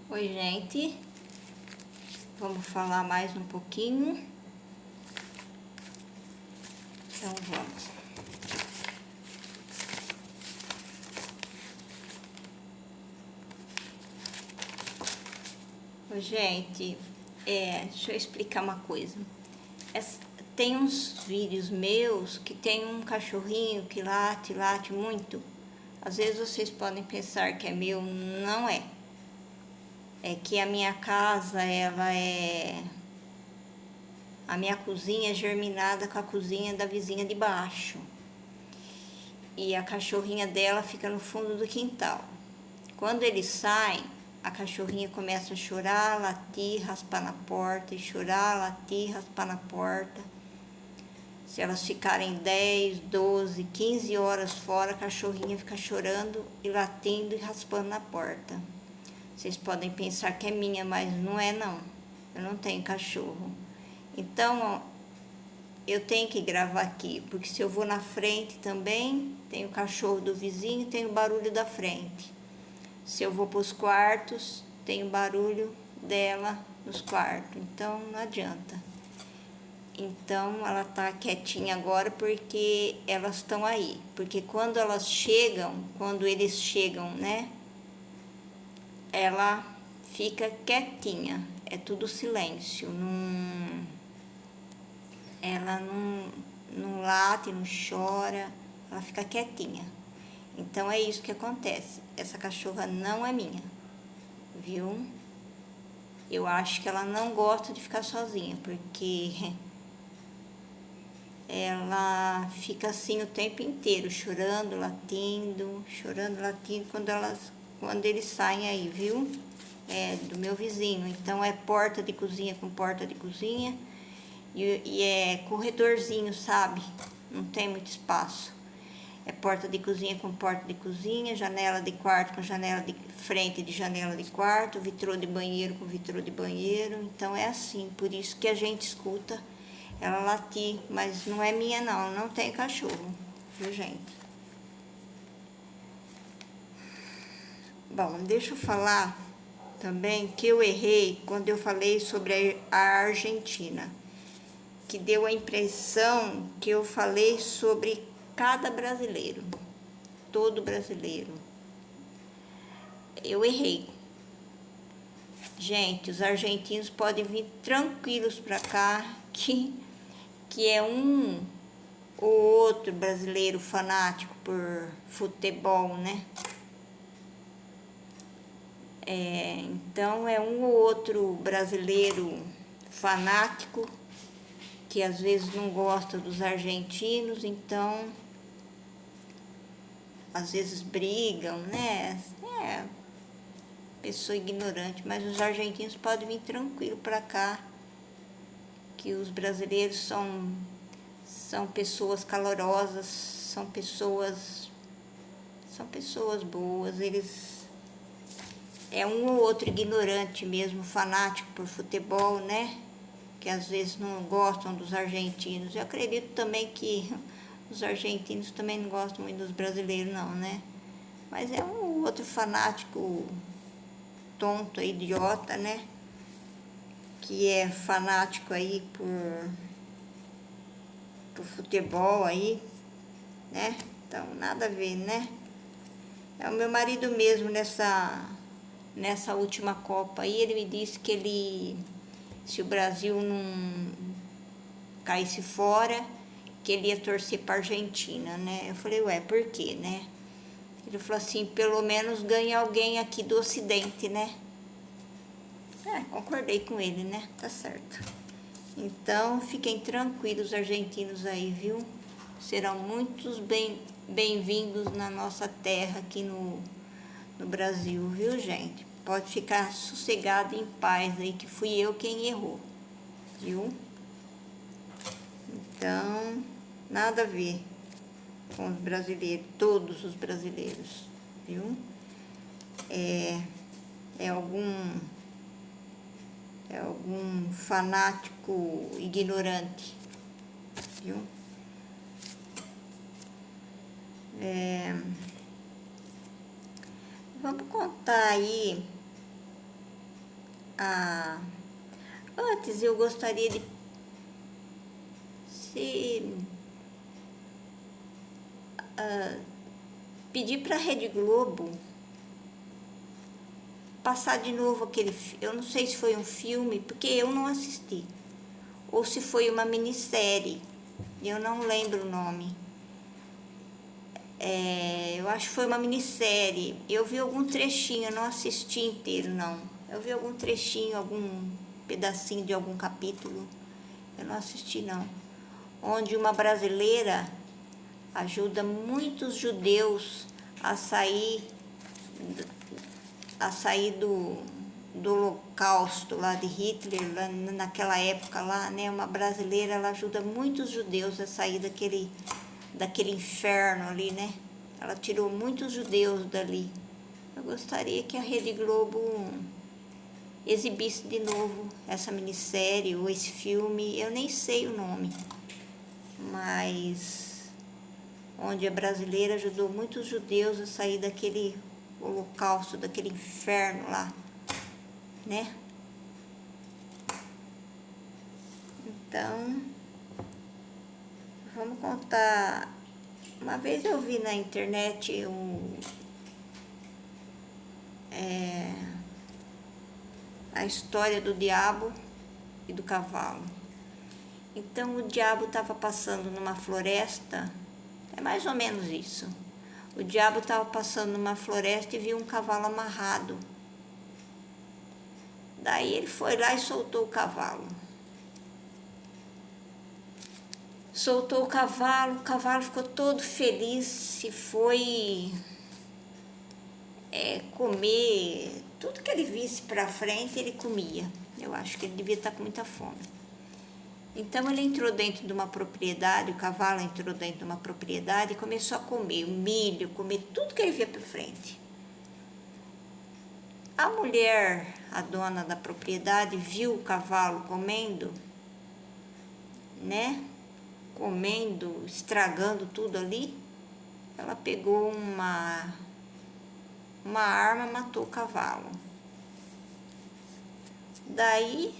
Oi, gente, vamos falar mais um pouquinho. Então vamos. Oi, gente, deixa eu explicar uma coisa. Tem uns vídeos meus que tem um cachorrinho que late muito. Às vezes vocês podem pensar que é meu, não é. É que a minha casa, a minha cozinha é germinada com a cozinha da vizinha de baixo. E a cachorrinha dela fica no fundo do quintal. Quando eles saem, a cachorrinha começa a chorar, latir, raspar na porta, e chorar, latir, raspar na porta. Se elas ficarem 10, 12, 15 horas fora, a cachorrinha fica chorando e latindo e raspando na porta. Vocês podem pensar que é minha, mas não é não. Eu não tenho cachorro. Então, eu tenho que gravar aqui, porque se eu vou na frente também, tem o cachorro do vizinho, tem o barulho da frente. Se eu vou para os quartos, tem o barulho dela nos quartos, então não adianta. Então ela tá quietinha agora porque elas estão aí. Porque quando eles chegam, né? Ela fica quietinha, é tudo silêncio, ela não late, não chora, ela fica quietinha. Então é isso que acontece. Essa cachorra não é minha, viu? Eu acho que ela não gosta de ficar sozinha, porque ela fica assim o tempo inteiro, chorando, latindo, quando eles saem aí, viu? É do meu vizinho. Então é porta de cozinha com porta de cozinha e é corredorzinho, sabe? Não tem muito espaço. É porta de cozinha com porta de cozinha, janela de quarto com janela de frente de janela de quarto, vitrô de banheiro com vitrô de banheiro. Então é assim, por isso que a gente escuta ela latir, mas não é minha não tem cachorro, viu, gente? Bom, deixa eu falar também que eu errei quando eu falei sobre a Argentina, que deu a impressão que eu falei sobre cada brasileiro, todo brasileiro. Eu errei. Gente, os argentinos podem vir tranquilos para cá, que é um ou outro brasileiro fanático por futebol, né? Então é um ou outro brasileiro fanático que às vezes não gosta dos argentinos, então às vezes brigam, né? Pessoa ignorante, mas os argentinos podem vir tranquilo para cá, que os brasileiros são pessoas calorosas, são pessoas boas, é um ou outro ignorante mesmo, fanático por futebol, né? Que às vezes não gostam dos argentinos. Eu acredito também que os argentinos também não gostam muito dos brasileiros, não, né? Mas é um ou outro fanático tonto, idiota, né? Que é fanático aí por futebol aí, né? Então, nada a ver, né? É o meu marido mesmo nessa última Copa aí, ele me disse que se o Brasil não caísse fora, que ele ia torcer para Argentina, né? Eu falei, ué, por quê, né? Ele falou assim, pelo menos ganha alguém aqui do Ocidente, né? Concordei com ele, né? Tá certo. Então, fiquem tranquilos, argentinos aí, viu? Serão muitos bem-vindos na nossa terra aqui no Brasil, viu, gente? Pode ficar sossegado em paz aí, que fui eu quem errou, viu? Então, nada a ver com os brasileiros, todos os brasileiros, viu? É algum fanático ignorante, viu? Vamos contar aí Ah, antes eu gostaria de pedir para a Rede Globo passar de novo aquele... Eu não sei se foi um filme, porque eu não assisti. Ou se foi uma minissérie. Eu não lembro o nome. Eu acho que foi uma minissérie. Eu vi algum trechinho, eu não assisti inteiro, não. Eu vi algum trechinho, algum pedacinho de algum capítulo. Eu não assisti, não. Onde uma brasileira ajuda muitos judeus a sair do holocausto lá de Hitler, lá naquela época lá, né? Uma brasileira, ela ajuda muitos judeus a sair daquele inferno ali, né? Ela tirou muitos judeus dali. Eu gostaria que a Rede Globo exibisse de novo essa minissérie ou esse filme, eu nem sei o nome, mas onde a brasileira ajudou muitos judeus a sair daquele holocausto, daquele inferno lá, né? Então, vamos contar. Uma vez eu vi na internet a história do diabo e do cavalo. Então, o diabo estava passando numa floresta, é mais ou menos isso. O diabo estava passando numa floresta e viu um cavalo amarrado. Daí ele foi lá e soltou o cavalo. Soltou o cavalo ficou todo feliz e foi comer. Tudo que ele visse para frente, ele comia. Eu acho que ele devia estar com muita fome. Então ele entrou dentro de uma propriedade, o cavalo entrou dentro de uma propriedade e começou a comer o milho, comer tudo que ele via para frente. A mulher, a dona da propriedade, viu o cavalo comendo, né? Comendo, estragando tudo ali. Ela pegou uma arma, matou o cavalo. Daí,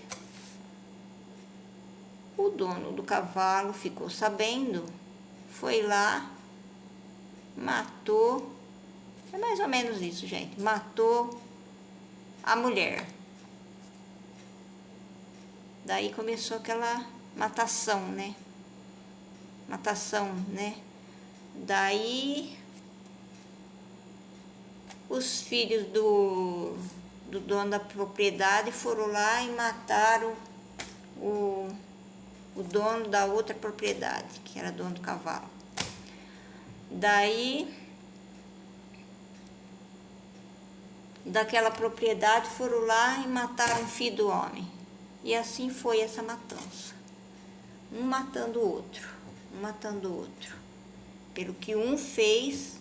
o dono do cavalo ficou sabendo, foi lá, matou, é mais ou menos isso, gente, matou a mulher. Daí começou aquela matação, né? Daí, os filhos do dono da propriedade foram lá e mataram o dono da outra propriedade, que era dono do cavalo. Daí, daquela propriedade foram lá e mataram o filho do homem. E assim foi essa matança. Um matando o outro, um matando o outro. Pelo que um fez,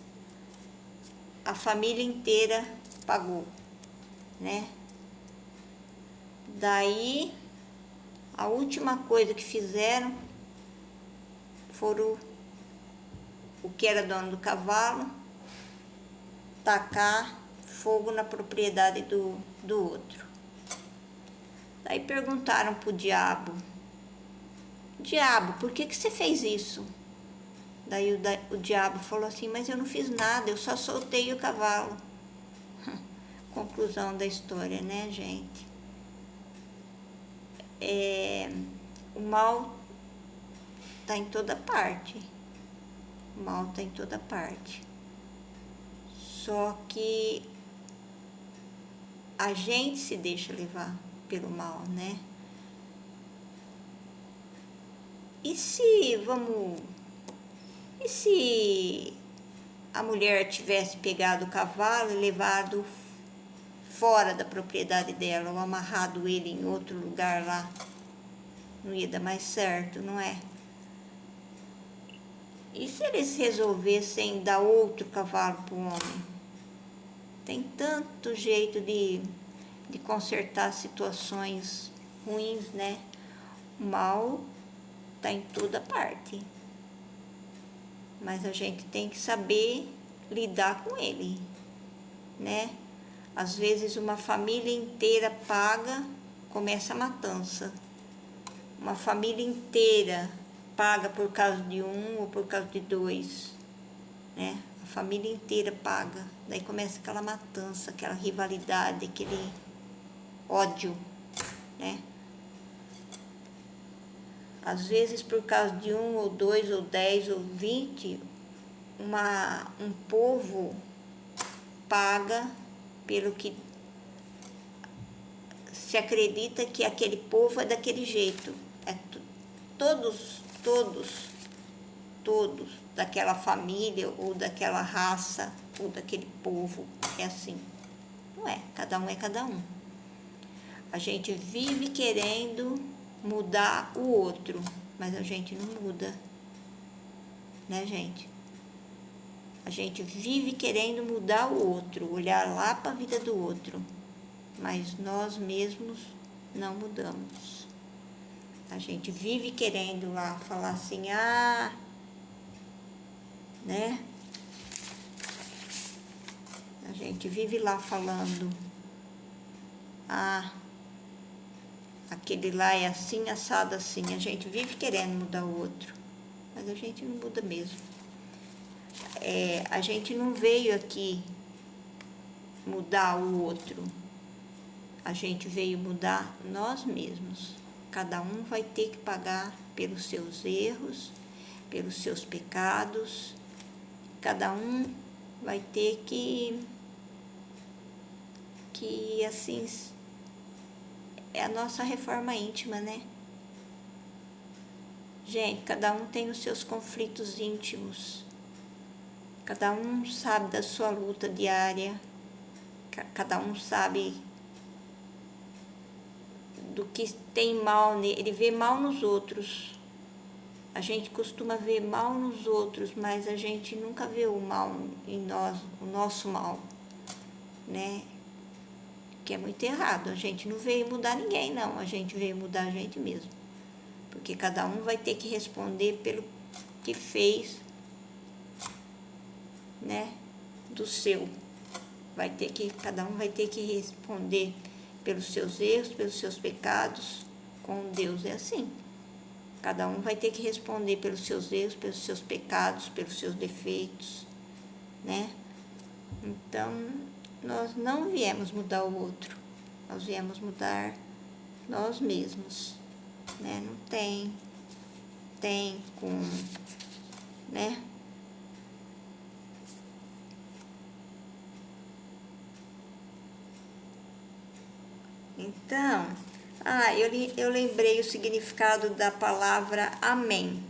a família inteira pagou, né? Daí, a última coisa que fizeram foram o que era dono do cavalo tacar fogo na propriedade do outro. Daí perguntaram pro diabo: diabo, por que você fez isso? Daí o diabo falou assim: mas eu não fiz nada, eu só soltei o cavalo. Conclusão da história, né, gente? O mal está em toda parte. O mal está em toda parte. Só que a gente se deixa levar pelo mal, né? E se a mulher tivesse pegado o cavalo e levado fora da propriedade dela, ou amarrado ele em outro lugar lá? Não ia dar mais certo, não é? E se eles resolvessem dar outro cavalo para o homem? Tem tanto jeito de consertar situações ruins, né? O mal está em toda parte. Mas a gente tem que saber lidar com ele, né? Às vezes uma família inteira paga, começa a matança. Uma família inteira paga por causa de um ou por causa de dois, né? A família inteira paga. Daí começa aquela matança, aquela rivalidade, aquele ódio, né? Às vezes por causa de um ou dois ou 10 ou 20, um povo paga pelo que se acredita que aquele povo é daquele jeito. Todos daquela família ou daquela raça ou daquele povo é assim. Não é, cada um é cada um. A gente vive querendo mudar o outro, mas a gente não muda, né, gente? A gente vive querendo mudar o outro, olhar lá para a vida do outro, mas nós mesmos não mudamos. A gente vive querendo lá falar assim, né? A gente vive lá falando, aquele lá é assim, assado assim. A gente vive querendo mudar o outro, mas a gente não muda mesmo. A gente não veio aqui mudar o outro. A gente veio mudar nós mesmos. Cada um vai ter que pagar pelos seus erros, pelos seus pecados. Cada um vai ter que assim, é a nossa reforma íntima, né? Gente, cada um tem os seus conflitos íntimos. Cada um sabe da sua luta diária. Cada um sabe do que tem mal nele. Ele vê mal nos outros. A gente costuma ver mal nos outros, mas a gente nunca vê o mal em nós, o nosso mal, né? Que é muito errado. A gente não veio mudar ninguém, não. A gente veio mudar a gente mesmo. Porque cada um vai ter que responder pelo que fez, né? Do seu. Cada um vai ter que responder pelos seus erros, pelos seus pecados. Com Deus é assim. Cada um vai ter que responder pelos seus erros, pelos seus pecados, pelos seus defeitos, né? Então, nós não viemos mudar o outro, nós viemos mudar nós mesmos, né? Não tem como, né? Então, eu lembrei o significado da palavra amém,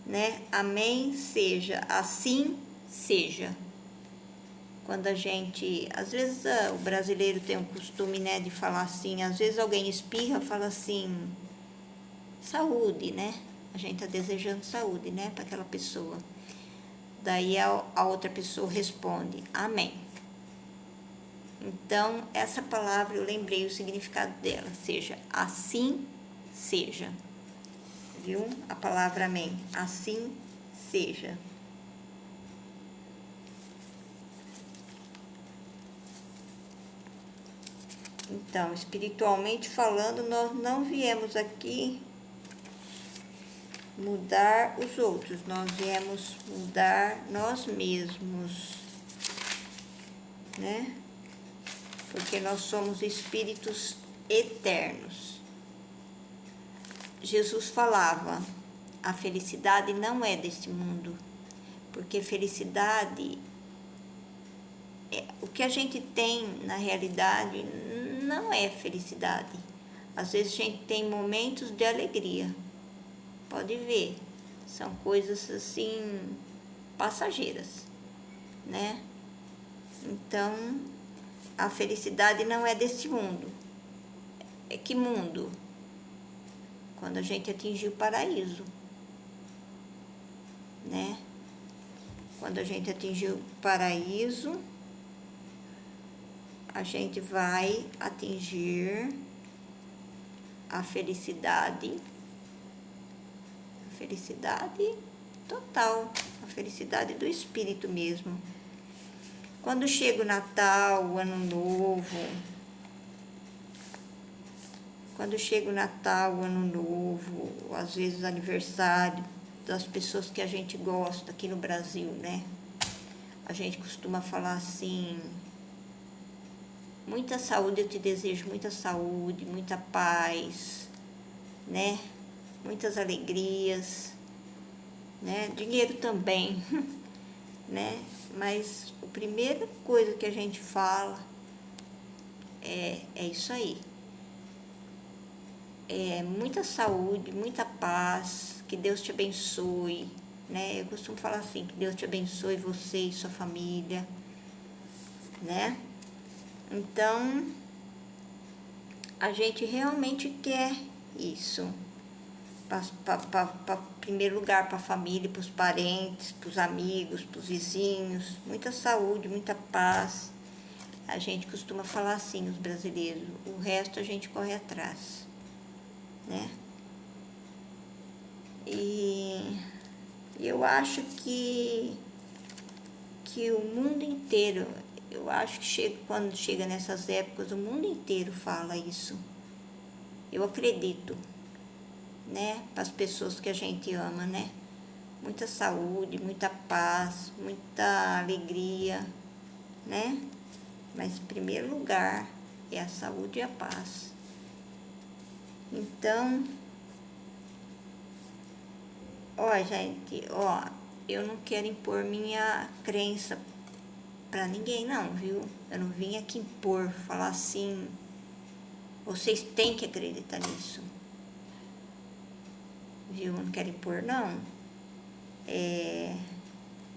né? Amém seja, assim seja. Quando a gente, às vezes o brasileiro tem um costume, né, de falar assim, às vezes alguém espirra, fala assim, saúde, né? A gente tá desejando saúde, né, para aquela pessoa. Daí a outra pessoa responde, amém. Então, essa palavra eu lembrei o significado dela, seja, assim seja. Viu? A palavra amém, assim seja. Então, espiritualmente falando, nós não viemos aqui mudar os outros, nós viemos mudar nós mesmos, né? Porque nós somos espíritos eternos. Jesus falava, a felicidade não é deste mundo, porque felicidade, o que a gente tem na realidade não é felicidade. Às vezes a gente tem momentos de alegria, pode ver, são coisas assim, passageiras, né? Então, a felicidade não é deste mundo. É que mundo? Quando a gente atingir o paraíso, né? Quando a gente atingir o paraíso, a gente vai atingir a felicidade total, a felicidade do espírito mesmo. Quando chega o Natal, o Ano Novo, às vezes aniversário das pessoas que a gente gosta aqui no Brasil, né? A gente costuma falar assim: muita saúde, eu te desejo muita saúde, muita paz, né? Muitas alegrias, né? Dinheiro também, né? Mas a primeira coisa que a gente fala é isso aí. Muita saúde, muita paz, que Deus te abençoe, né? Eu costumo falar assim, que Deus te abençoe você e sua família, né? Então, a gente realmente quer isso. Primeiro lugar, para a família, para os parentes, para os amigos, para os vizinhos. Muita saúde, muita paz. A gente costuma falar assim, os brasileiros. O resto a gente corre atrás, né? E eu acho que o mundo inteiro, eu acho que quando chega nessas épocas, o mundo inteiro fala isso. Eu acredito, né? Para as pessoas que a gente ama, né? Muita saúde, muita paz, muita alegria, né? Mas em primeiro lugar é a saúde e a paz. Então, gente, eu não quero impor minha crença pra ninguém não, viu? Eu não vim aqui impor, falar assim, vocês têm que acreditar nisso, viu? Eu não quero impor, não.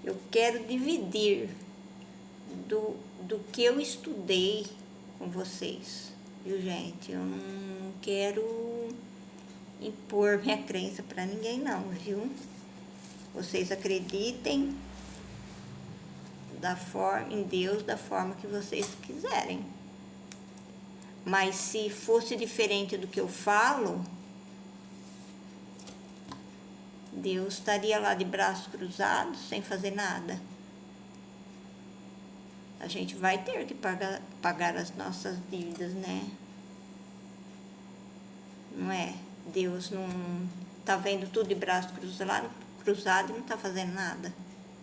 Eu quero dividir do que eu estudei com vocês, viu, gente? Eu não quero impor minha crença pra ninguém não, viu? Vocês acreditem em Deus da forma que vocês quiserem. Mas se fosse diferente do que eu falo, Deus estaria lá de braços cruzados, sem fazer nada. A gente vai ter que pagar as nossas dívidas, né? Não é? Deus não tá vendo tudo de braços cruzados e não tá fazendo nada.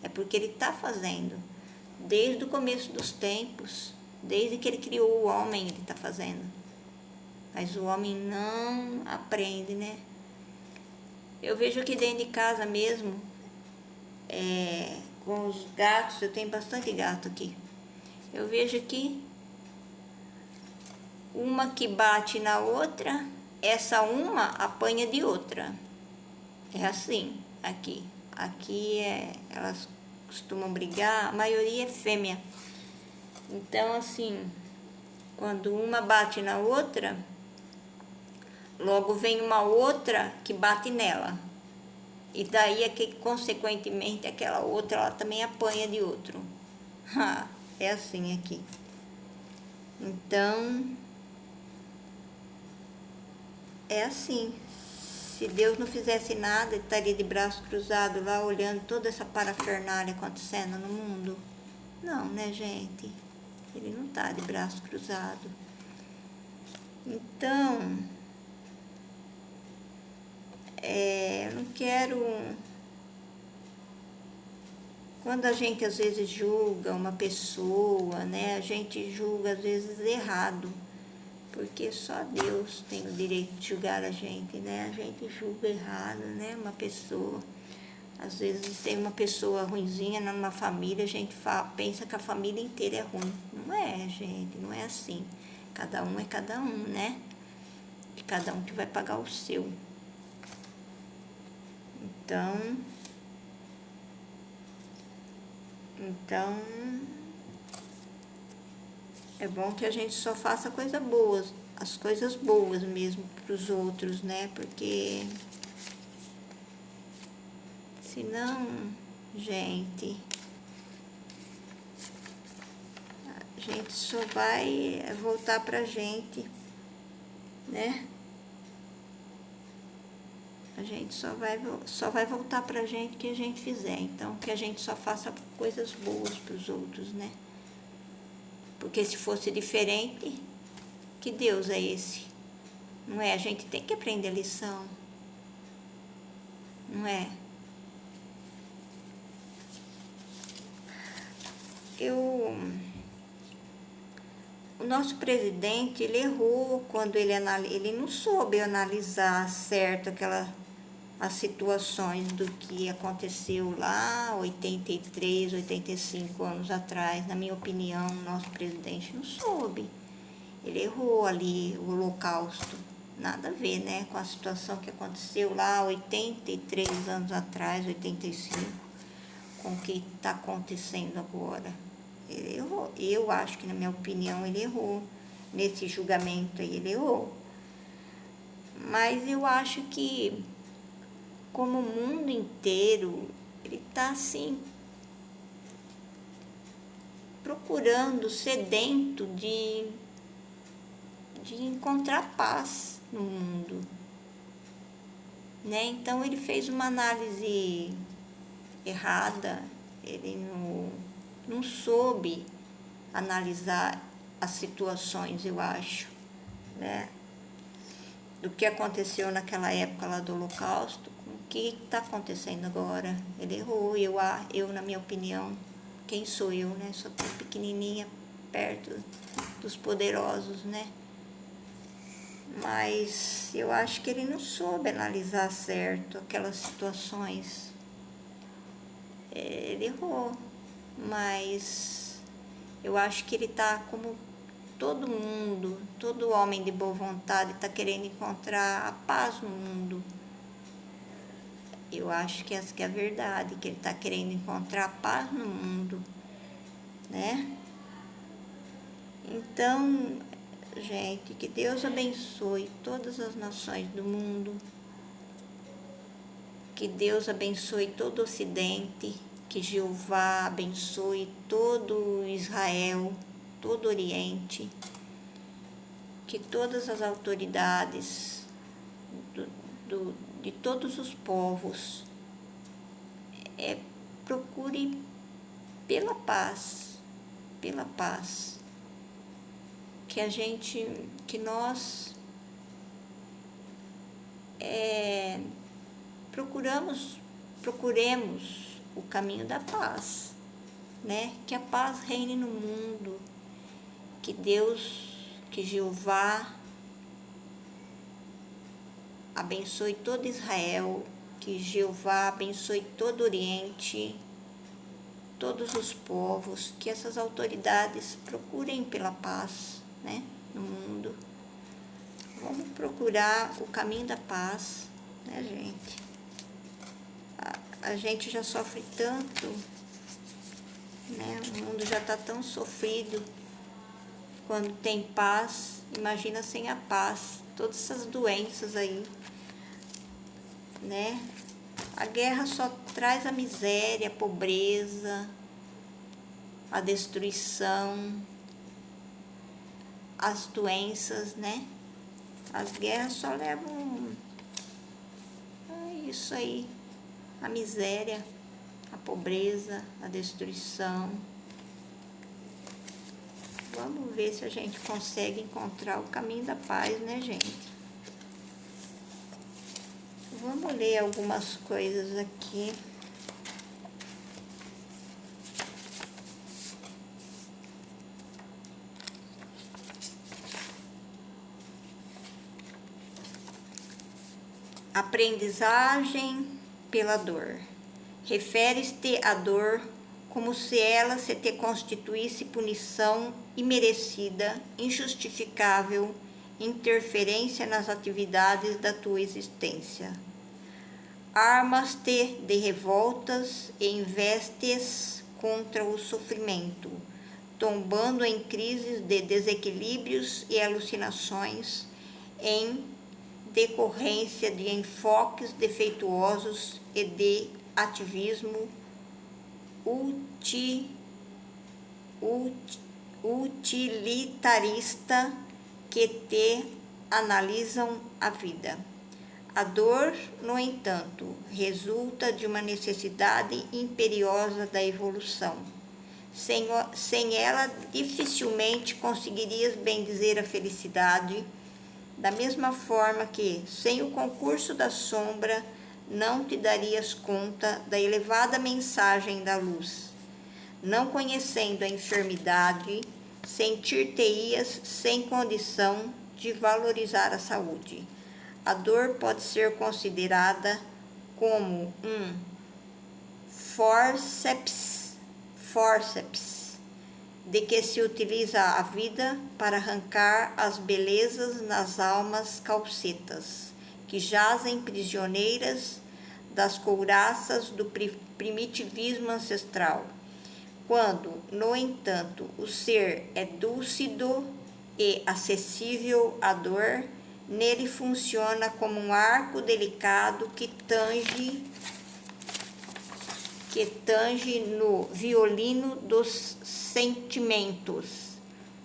É porque Ele tá fazendo. Desde o começo dos tempos, desde que Ele criou o homem, Ele tá fazendo. Mas o homem não aprende, né? Eu vejo aqui dentro de casa mesmo, com os gatos, eu tenho bastante gato aqui. Eu vejo aqui uma que bate na outra, essa uma apanha de outra. É assim, aqui. Aqui elas costumam brigar, a maioria é fêmea. Então, assim, quando uma bate na outra, logo vem uma outra que bate nela. E daí, consequentemente, aquela outra, ela também apanha de outro. É assim aqui. Então, é assim. Se Deus não fizesse nada, ele estaria de braço cruzado lá, olhando toda essa parafernália acontecendo no mundo. Não, né, gente? Ele não está de braço cruzado. Então, eu não quero... Quando a gente às vezes julga uma pessoa, né? A gente julga às vezes errado, porque só Deus tem o direito de julgar a gente, né? A gente julga errado, né? Uma pessoa. Às vezes tem uma pessoa ruinzinha numa família, a gente pensa que a família inteira é ruim. Não é, gente, não é assim. Cada um é cada um, né? E cada um que vai pagar o seu. Então, é bom que a gente só faça coisas boas, as coisas boas mesmo para os outros, né? Porque senão, gente, a gente só vai voltar pra gente, né? A gente só vai voltar pra gente o que a gente fizer. Então, que a gente só faça coisas boas pros outros, né? Porque se fosse diferente, que Deus é esse? Não é? A gente tem que aprender lição. Não é? O nosso presidente, ele errou quando ele não soube analisar certo as situações do que aconteceu lá 83, 85 anos atrás. Na minha opinião, o nosso presidente não soube. Ele errou ali o Holocausto. Nada a ver, né, com a situação que aconteceu lá 83 anos atrás, 85, com o que está acontecendo agora. Ele errou. Eu acho que, na minha opinião, ele errou. Nesse julgamento aí, ele errou. Mas eu acho que, como o mundo inteiro, ele está, assim, procurando, sedento de encontrar paz no mundo, né? Então, ele fez uma análise errada, ele não soube analisar as situações, eu acho, né? Do que aconteceu naquela época lá do Holocausto, com o que está acontecendo agora. Ele errou, eu, na minha opinião, quem sou eu, né? Sou tão pequenininha, perto dos poderosos, né? Mas eu acho que ele não soube analisar certo aquelas situações. Ele errou, mas eu acho que ele está como todo mundo, todo homem de boa vontade está querendo encontrar a paz no mundo. Eu acho que essa que é a verdade, que ele está querendo encontrar a paz no mundo, né? Então, gente, que Deus abençoe todas as nações do mundo, que Deus abençoe todo o Ocidente, que Jeová abençoe todo Israel, todo o Oriente, que todas as autoridades de todos os povos procure pela paz, que nós procuremos o caminho da paz, né? Que a paz reine no mundo, que Deus, que Jeová abençoe todo Israel, que Jeová abençoe todo o Oriente, todos os povos, que essas autoridades procurem pela paz, né, no mundo. Vamos procurar o caminho da paz, né, gente? A gente já sofre tanto, né? O mundo já está tão sofrido. Quando tem paz, imagina sem a paz, todas essas doenças aí, né? A guerra só traz a miséria, a pobreza, a destruição, as doenças, né? As guerras só levam isso aí, a miséria, a pobreza, a destruição. Vamos ver se a gente consegue encontrar o caminho da paz, né, gente? Vamos ler algumas coisas aqui. Aprendizagem pela dor. Refere-se à dor como se ela se te constituísse punição imerecida, injustificável, interferência nas atividades da tua existência. Armas-te de revoltas e investes contra o sofrimento, tombando em crises de desequilíbrios e alucinações, em decorrência de enfoques defeituosos e de ativismo utilitarista que te analisam a vida. A dor, no entanto, resulta de uma necessidade imperiosa da evolução. Sem ela, dificilmente conseguirias bendizer a felicidade, da mesma forma que, sem o concurso da sombra, não te darias conta da elevada mensagem da luz. Não conhecendo a enfermidade, sentir-te-ias sem condição de valorizar a saúde. A dor pode ser considerada como um forceps de que se utiliza a vida para arrancar as belezas nas almas calcetas, que jazem prisioneiras das couraças do primitivismo ancestral. Quando, no entanto, o ser é dúcido e acessível à dor, nele funciona como um arco delicado que tange no violino dos sentimentos,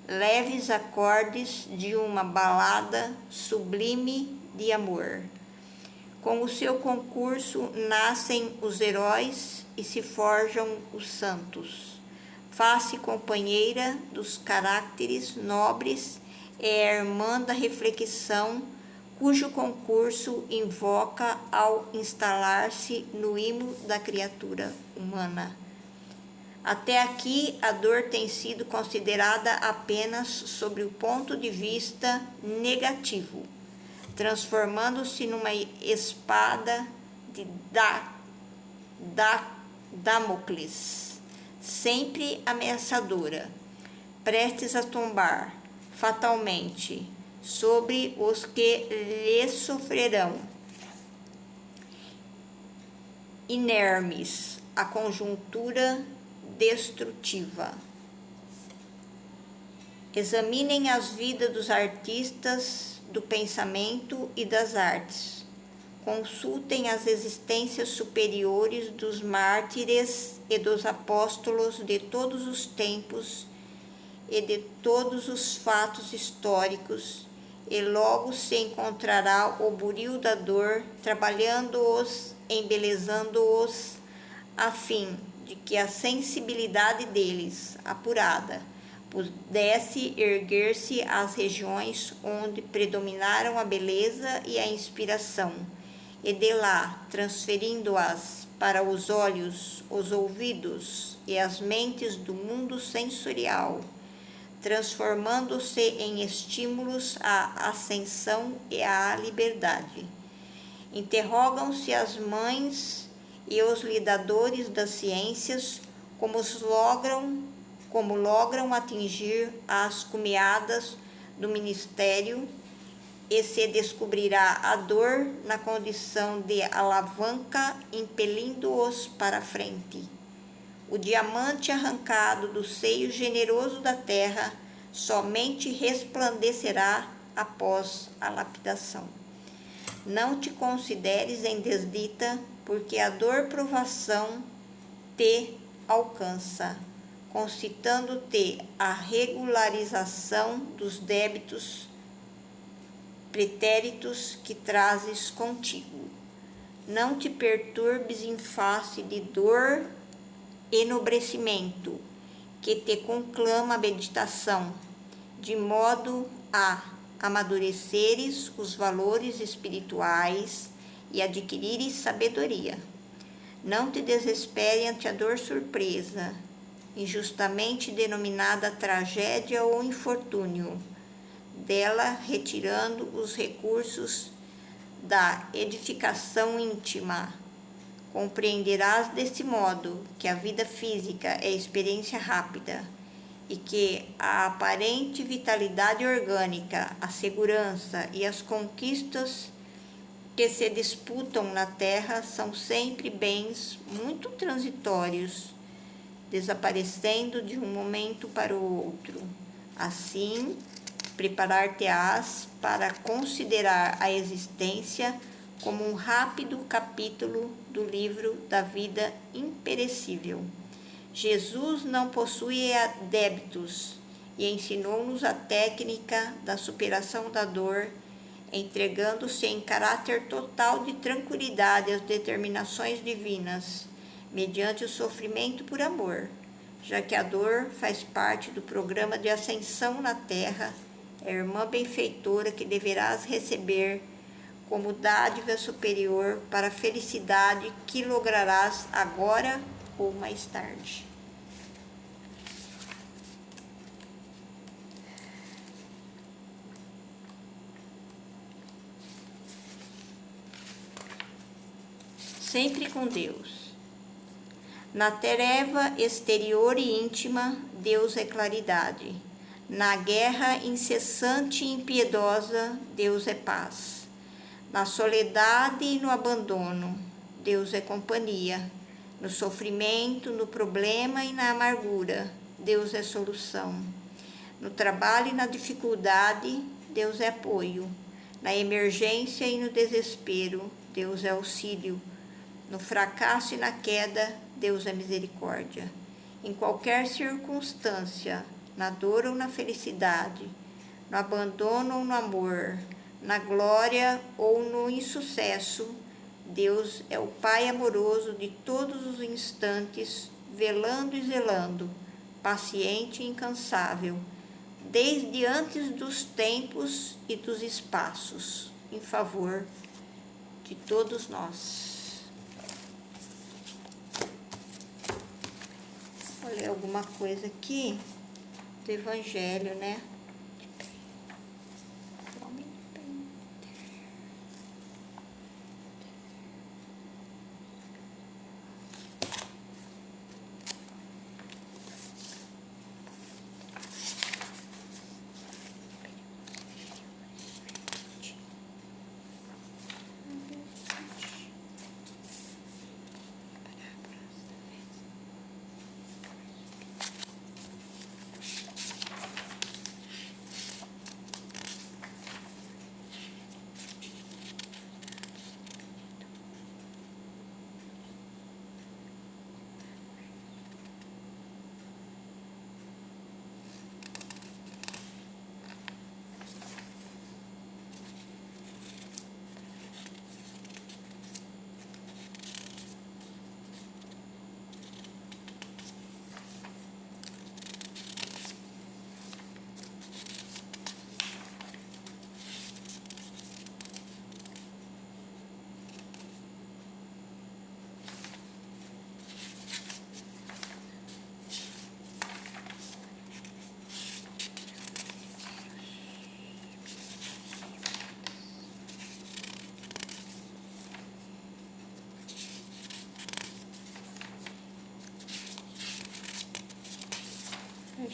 leves acordes de uma balada sublime de amor. Com o seu concurso nascem os heróis e se forjam os santos. Face companheira dos caracteres nobres é a irmã da reflexão, cujo concurso invoca ao instalar-se no imo da criatura humana. Até aqui, a dor tem sido considerada apenas sobre o ponto de vista negativo, transformando-se numa espada de Damocles, sempre ameaçadora, prestes a tombar fatalmente sobre os que lhe sofrerão, inermes à conjuntura destrutiva. Examinem as vidas dos artistas do pensamento e das artes. Consultem as existências superiores dos mártires e dos apóstolos de todos os tempos e de todos os fatos históricos, e logo se encontrará o buril da dor, trabalhando-os, embelezando-os, a fim de que a sensibilidade deles, apurada, pudesse erguer-se às regiões onde predominaram a beleza e a inspiração, e de lá, transferindo-as para os olhos, os ouvidos e as mentes do mundo sensorial, transformando-se em estímulos à ascensão e à liberdade. Interrogam-se as mães e os lidadores das ciências como logram atingir as cumeadas do ministério, e se descobrirá a dor na condição de alavanca impelindo-os para a frente. O diamante arrancado do seio generoso da terra somente resplandecerá após a lapidação. Não te consideres em desdita, porque a dor-provação te alcança, concitando-te a regularização dos débitos pretéritos que trazes contigo. Não te perturbes em face de dor e enobrecimento, que te conclama a meditação, de modo a amadureceres os valores espirituais e adquirires sabedoria. Não te desespere ante a dor surpresa, injustamente denominada tragédia ou infortúnio, dela retirando os recursos da edificação íntima. Compreenderás desse modo que a vida física é experiência rápida e que a aparente vitalidade orgânica, a segurança e as conquistas que se disputam na Terra são sempre bens muito transitórios, desaparecendo de um momento para o outro. Assim, preparar-te-ás para considerar a existência como um rápido capítulo do livro da vida imperecível. Jesus não possuía débitos e ensinou-nos a técnica da superação da dor, entregando-se em caráter total de tranquilidade às determinações divinas, mediante o sofrimento por amor. já que a dor faz parte do programa de ascensão na Terra, é a irmã benfeitora que deverás receber como dádiva superior para a felicidade que lograrás agora ou mais tarde. Sempre com Deus. Na treva exterior e íntima, Deus é claridade. Na guerra incessante e impiedosa, Deus é paz. Na soledade e no abandono, Deus é companhia. No sofrimento, no problema e na amargura, Deus é solução. No trabalho e na dificuldade, Deus é apoio. Na emergência e no desespero, Deus é auxílio. No fracasso e na queda, Deus é misericórdia. Em qualquer circunstância, na dor ou na felicidade, no abandono ou no amor, na glória ou no insucesso, Deus é o Pai amoroso de todos os instantes, velando e zelando, paciente e incansável, desde antes dos tempos e dos espaços, em favor de todos nós. Vou ler alguma coisa aqui do Evangelho, né?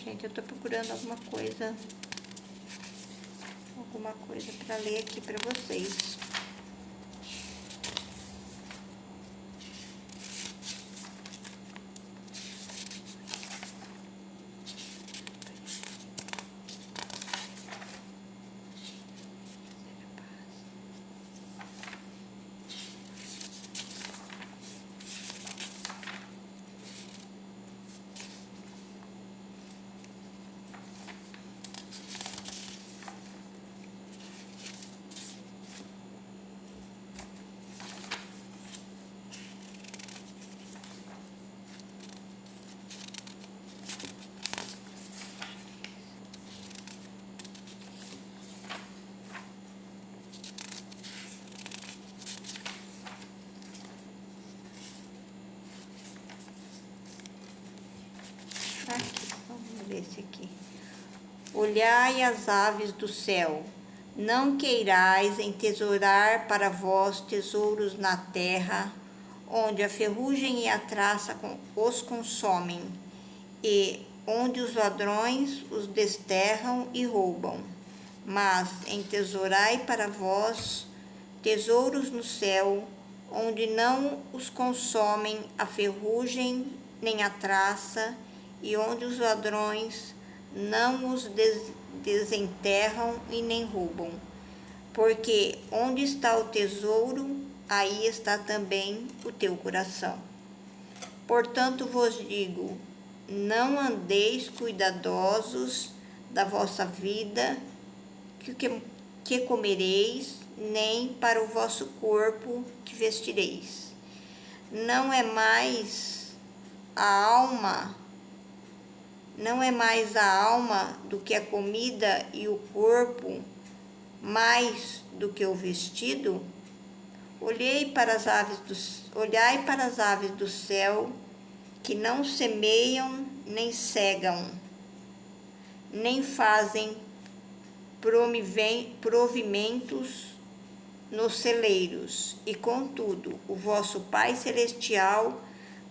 Gente, eu tô procurando alguma coisa para ler aqui para vocês. Aqui, vamos ver esse aqui. Olhai as aves do céu, não queirais entesourar para vós tesouros na terra, onde a ferrugem e a traça os consomem, e onde os ladrões os desterram e roubam. Mas entesourai para vós tesouros no céu, onde não os consomem a ferrugem nem a traça, e onde os ladrões não os desenterram e nem roubam. Porque onde está o tesouro, aí está também o teu coração. Portanto vos digo, não andeis cuidadosos da vossa vida, que comereis, nem para o vosso corpo que vestireis. Não é mais a alma não é mais a alma do que a comida e o corpo mais do que o vestido? Olhai para as aves do céu, que não semeiam, nem cegam, nem fazem provimentos nos celeiros, e contudo o vosso Pai Celestial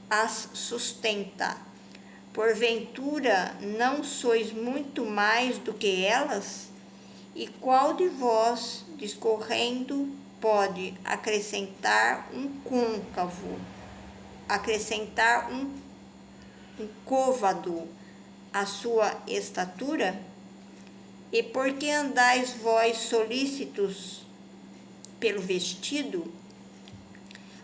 as sustenta. Porventura não sois muito mais do que elas? E qual de vós, discorrendo, pode acrescentar um côvado à sua estatura? E por que andais vós solícitos pelo vestido?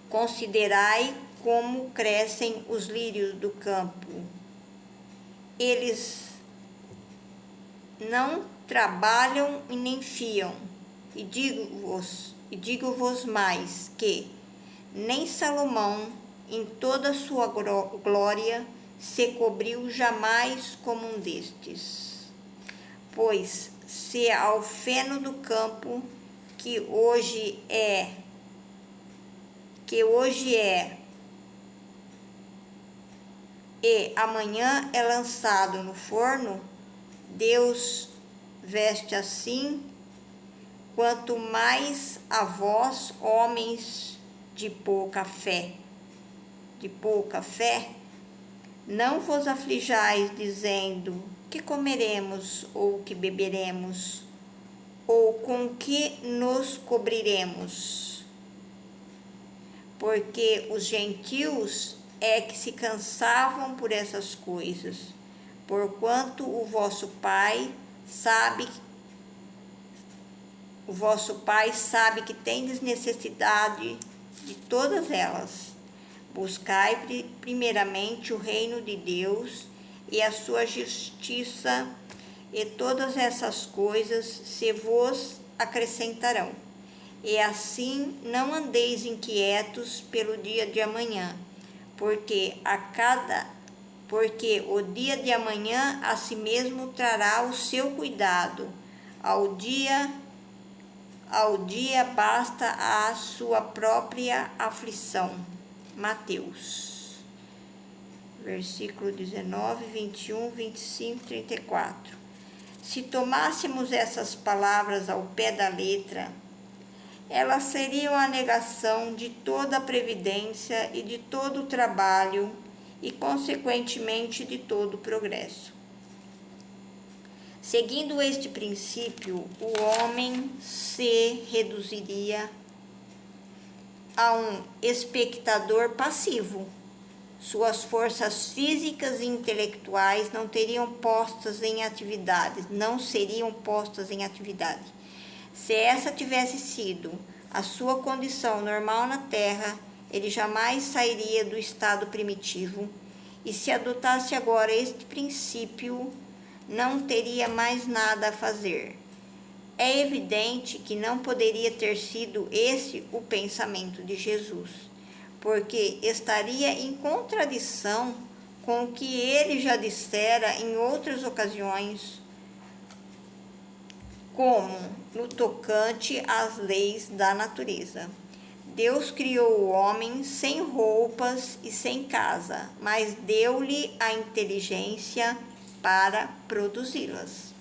Considerai como crescem os lírios do campo. Eles não trabalham e nem fiam. E digo-vos mais que nem Salomão, em toda a sua glória, se cobriu jamais como um destes. Pois se ao feno do campo, que hoje é e amanhã é lançado no forno, Deus veste assim, quanto mais a vós, homens de pouca fé, não vos aflijais, dizendo: que comeremos, ou que beberemos, ou com que nos cobriremos? Porque os gentios é que se cansavam por essas coisas, porquanto o vosso Pai sabe que tendes necessidade de todas elas. Buscai primeiramente o reino de Deus e a sua justiça, e todas essas coisas se vos acrescentarão. E assim não andeis inquietos pelo dia de amanhã, porque o dia de amanhã a si mesmo trará o seu cuidado. Ao dia basta a sua própria aflição. Mateus, versículo 19, 21, 25, 34. Se tomássemos essas palavras ao pé da letra, elas seriam a negação de toda a previdência e de todo o trabalho e, consequentemente, de todo o progresso. Seguindo este princípio, o homem se reduziria a um espectador passivo. Suas forças físicas e intelectuais não seriam postas em atividade. Se essa tivesse sido a sua condição normal na Terra, ele jamais sairia do estado primitivo, e se adotasse agora este princípio, não teria mais nada a fazer. É evidente que não poderia ter sido esse o pensamento de Jesus, porque estaria em contradição com o que ele já dissera em outras ocasiões, como no tocante às leis da natureza. Deus criou o homem sem roupas e sem casa, mas deu-lhe a inteligência para produzi-las.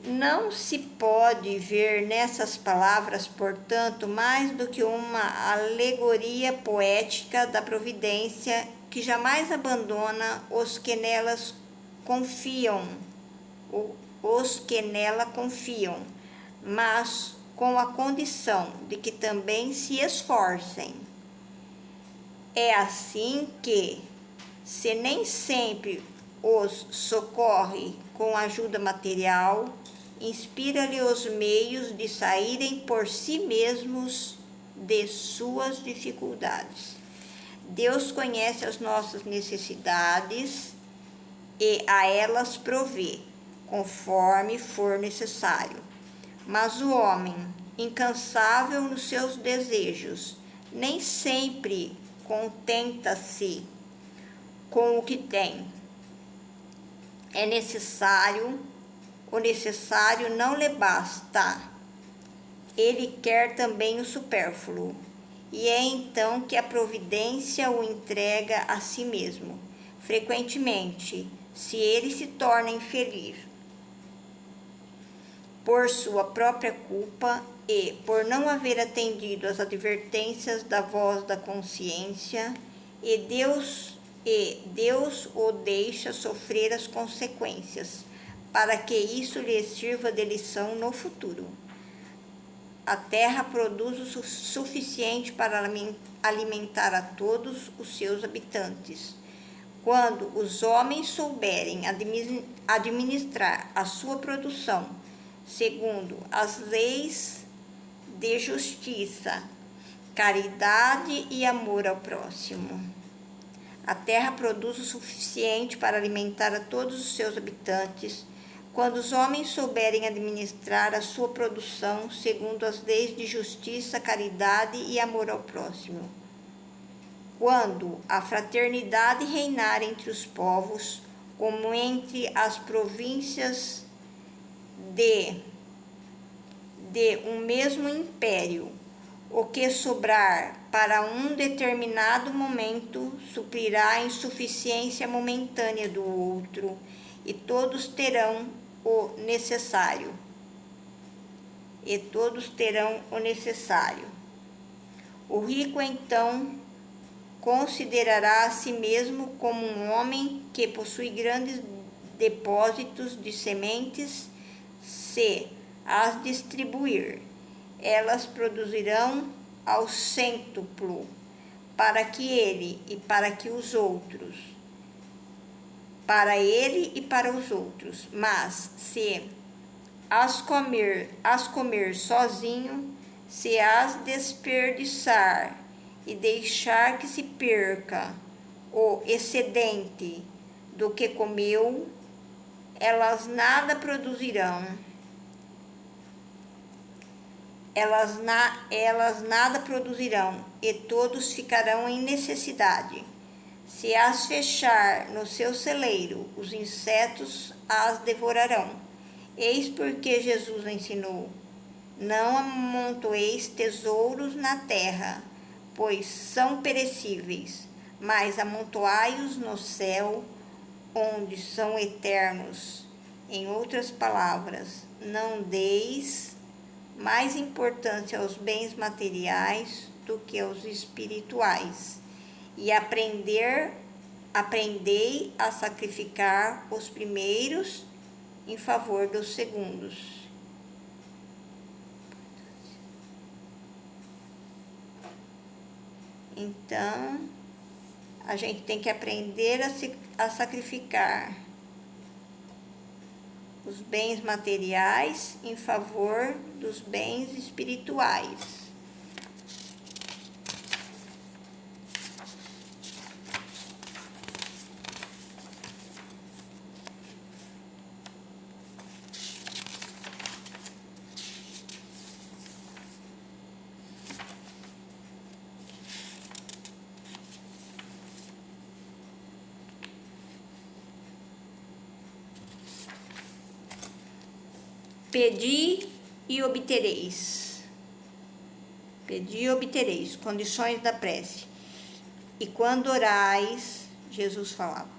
Não se pode ver nessas palavras, portanto, mais do que uma alegoria poética da providência que jamais abandona os que nela confiam, mas com a condição de que também se esforcem. É assim que, se nem sempre os socorre com ajuda material, inspira-lhe os meios de saírem por si mesmos de suas dificuldades. Deus conhece as nossas necessidades e a elas provê, conforme for necessário. Mas o homem, incansável nos seus desejos, nem sempre contenta-se com o que tem. O necessário não lhe basta. Ele quer também o supérfluo. E é então que a providência o entrega a si mesmo. Frequentemente, se ele se torna infeliz por sua própria culpa e por não haver atendido às advertências da voz da consciência, e Deus o deixa sofrer as consequências, para que isso lhe sirva de lição no futuro. A terra produz o suficiente para alimentar a todos os seus habitantes. Quando os homens souberem administrar a sua produção segundo as leis de justiça, caridade e amor ao próximo, a terra produz o suficiente para alimentar a todos os seus habitantes. Quando os homens souberem administrar a sua produção segundo as leis de justiça, caridade e amor ao próximo. Quando a fraternidade reinar entre os povos, como entre as províncias de um mesmo império, o que sobrar para um determinado momento suprirá a insuficiência momentânea do outro, e todos terão o necessário. O rico, então, considerará a si mesmo como um homem que possui grandes depósitos de sementes. Se as distribuir, elas produzirão ao cêntuplo para ele e para os outros. Mas se as comer sozinho, se as desperdiçar e deixar que se perca o excedente do que comeu, elas nada produzirão. E todos ficarão em necessidade. Se as fechar no seu celeiro, os insetos as devorarão. Eis porque Jesus ensinou: não amontoeis tesouros na terra, pois são perecíveis, mas amontoai-os no céu, onde são eternos. Em outras palavras, não deis mais importância aos bens materiais do que aos espirituais, e aprendei a sacrificar os primeiros em favor dos segundos. Então, a gente tem que aprender a sacrificar os bens materiais em favor dos bens espirituais. Pedi e obtereis. Pedi e obtereis. Condições da prece. E quando orais, Jesus falava,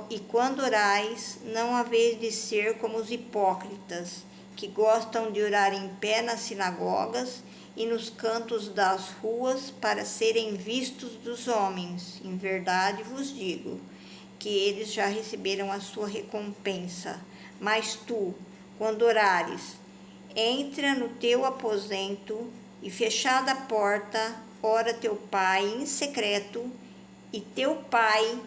e quando orais, não haveis de ser como os hipócritas, que gostam de orar em pé nas sinagogas e nos cantos das ruas para serem vistos dos homens. Em verdade vos digo que eles já receberam a sua recompensa. Mas tu, quando orares, entra no teu aposento e, fechada a porta, ora teu Pai em secreto, e teu Pai,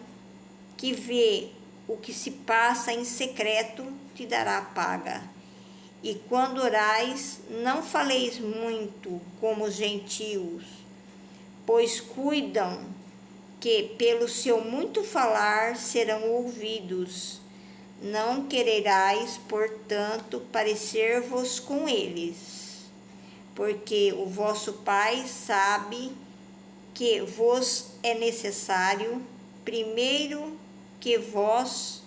que vê o que se passa em secreto, te dará a paga. E quando orais, não faleis muito como os gentios, pois cuidam que pelo seu muito falar serão ouvidos. Não quererais, portanto, parecer-vos com eles, porque o vosso Pai sabe que vos é necessário primeiro que vós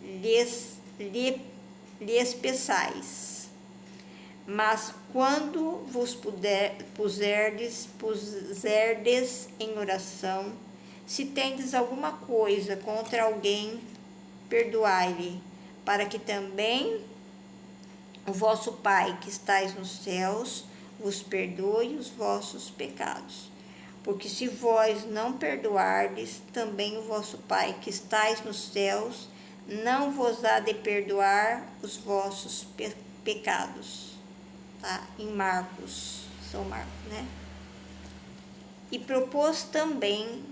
lhes peçais. Mas quando vos puserdes em oração, se tendes alguma coisa contra alguém, perdoai-lhe, para que também o vosso Pai que estais nos céus vos perdoe os vossos pecados. Porque se vós não perdoardes, também o vosso Pai que estais nos céus não vos há de perdoar os vossos pecados. Tá? Em Marcos, São Marcos, né? E propôs também,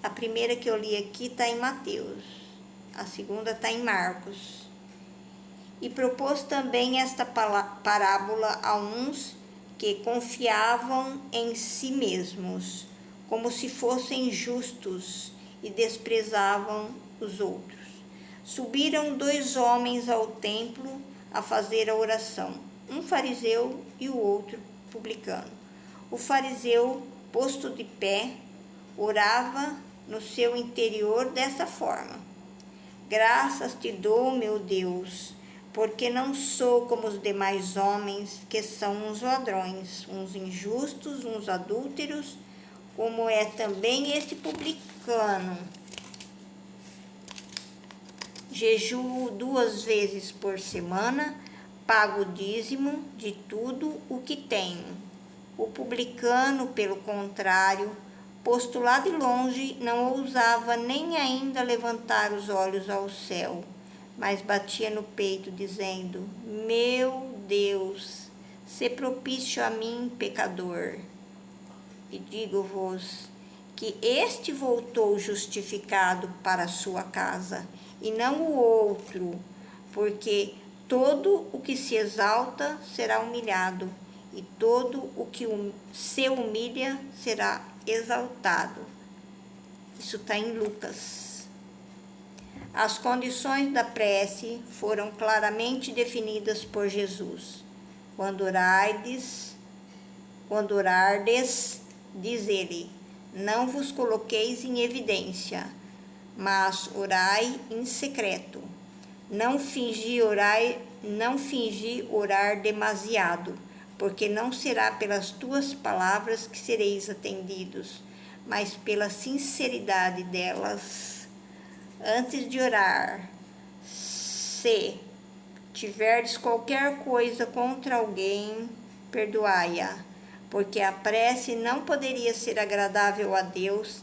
a primeira que eu li aqui está em Mateus, a segunda está em Marcos. E propôs também esta parábola a uns que confiavam em si mesmos, como se fossem justos, e desprezavam os outros. Subiram 2 homens ao templo a fazer a oração, um fariseu e o outro publicano. O fariseu, posto de pé, orava no seu interior dessa forma: Graças te dou, meu Deus, porque não sou como os demais homens, que são uns ladrões, uns injustos, uns adúlteros, como é também este publicano. Jejuo 2 vezes por semana, pago o dízimo de tudo o que tenho. O publicano, pelo contrário, posto lá de longe, não ousava nem ainda levantar os olhos ao céu, mas batia no peito, dizendo: Meu Deus, sê propício a mim, pecador. E digo-vos que este voltou justificado para a sua casa, e não o outro, porque todo o que se exalta será humilhado, e todo o que se humilha será exaltado. Isso está em Lucas. As condições da prece foram claramente definidas por Jesus. Quando orardes, diz ele, não vos coloqueis em evidência, mas orai em secreto. Não fingi orar demasiado, porque não será pelas tuas palavras que sereis atendidos, mas pela sinceridade delas. Antes de orar, se tiverdes qualquer coisa contra alguém, perdoai-a, porque a prece não poderia ser agradável a Deus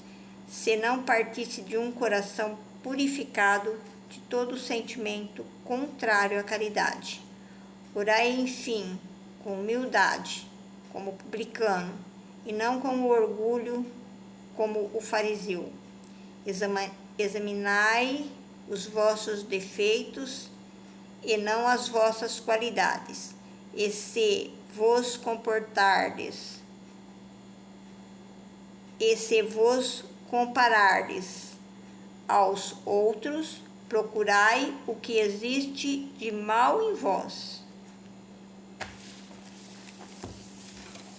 se não partisse de um coração purificado de todo sentimento contrário à caridade. Orai, enfim, com humildade, como publicano, e não com orgulho, como o fariseu. Examinai os vossos defeitos e não as vossas qualidades, e se vos comparardes aos outros, procurai o que existe de mal em vós.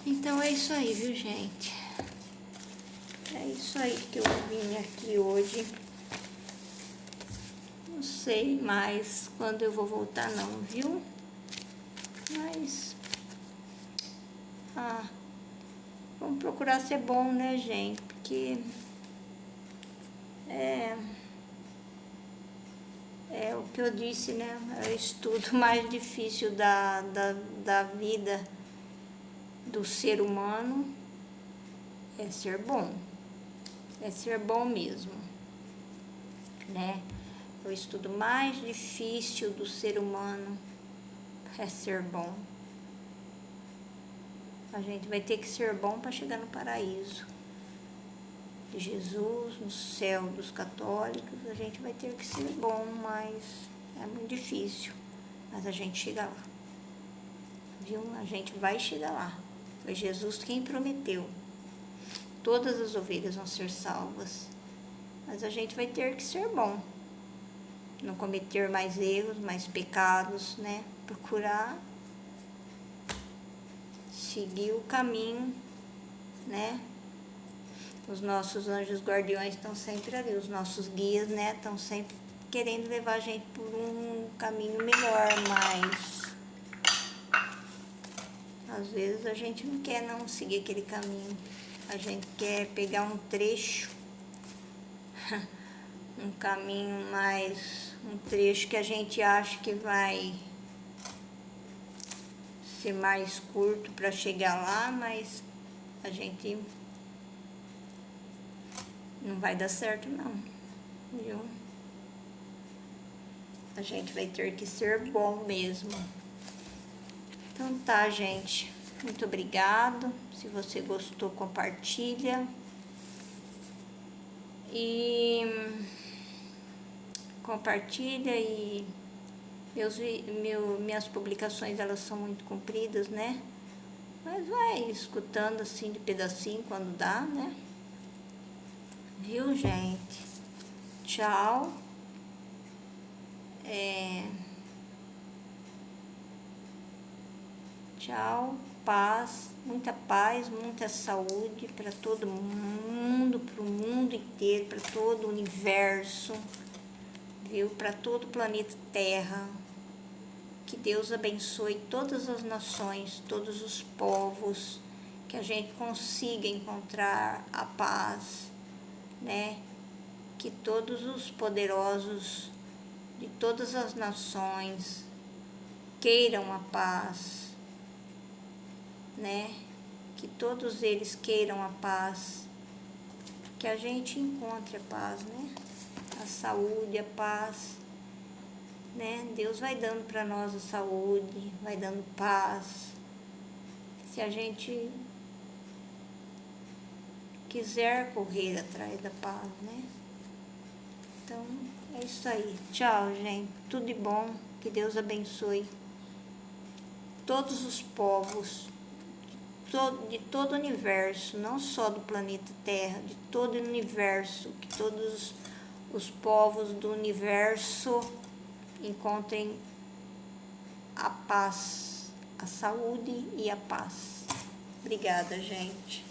Então é isso aí, viu, gente? É isso aí que eu vim aqui hoje. Não sei mais quando eu vou voltar não, viu? Mas vamos procurar ser bom, né, gente? Porque é o que eu disse, né? É o estudo mais difícil da vida do ser humano é ser bom. É ser bom mesmo, né? O estudo mais difícil do ser humano é ser bom. A gente vai ter que ser bom para chegar no paraíso de Jesus, no céu dos católicos. A gente vai ter que ser bom, mas é muito difícil. Mas a gente chega lá, viu? A gente vai chegar lá. Foi Jesus quem prometeu. Todas as ovelhas vão ser salvas, mas a gente vai ter que ser bom. Não cometer mais erros, mais pecados, né? Procurar seguir o caminho, né? Os nossos anjos guardiões estão sempre ali, os nossos guias, né? Estão sempre querendo levar a gente por um caminho melhor, mas às vezes a gente não quer não seguir aquele caminho. A gente quer pegar um trecho, um caminho mais, um trecho que a gente acha que vai ser mais curto para chegar lá, mas a gente não vai dar certo não, viu? A gente vai ter que ser bom mesmo. Então tá, gente. Muito obrigado. Se você gostou, compartilha. E compartilha e minhas publicações, elas são muito compridas, né? Mas vai escutando assim de pedacinho quando dá, né? Viu, gente? Tchau. Tchau, paz, muita saúde para todo mundo, para o mundo inteiro, para todo o universo, viu? Para todo o planeta Terra. Que Deus abençoe todas as nações, todos os povos, que a gente consiga encontrar a paz, né? Que todos os poderosos de todas as nações queiram a paz, né? Que todos eles queiram a paz, que a gente encontre a paz, né? A saúde, a paz, né? Deus vai dando para nós a saúde, vai dando paz. Se a gente quiser correr atrás da paz, né? Então, é isso aí. Tchau, gente. Tudo de bom. Que Deus abençoe todos os povos de todo o universo, não só do planeta Terra, de todo o universo, que todos os povos do universo encontrem a paz, a saúde e a paz. Obrigada, gente.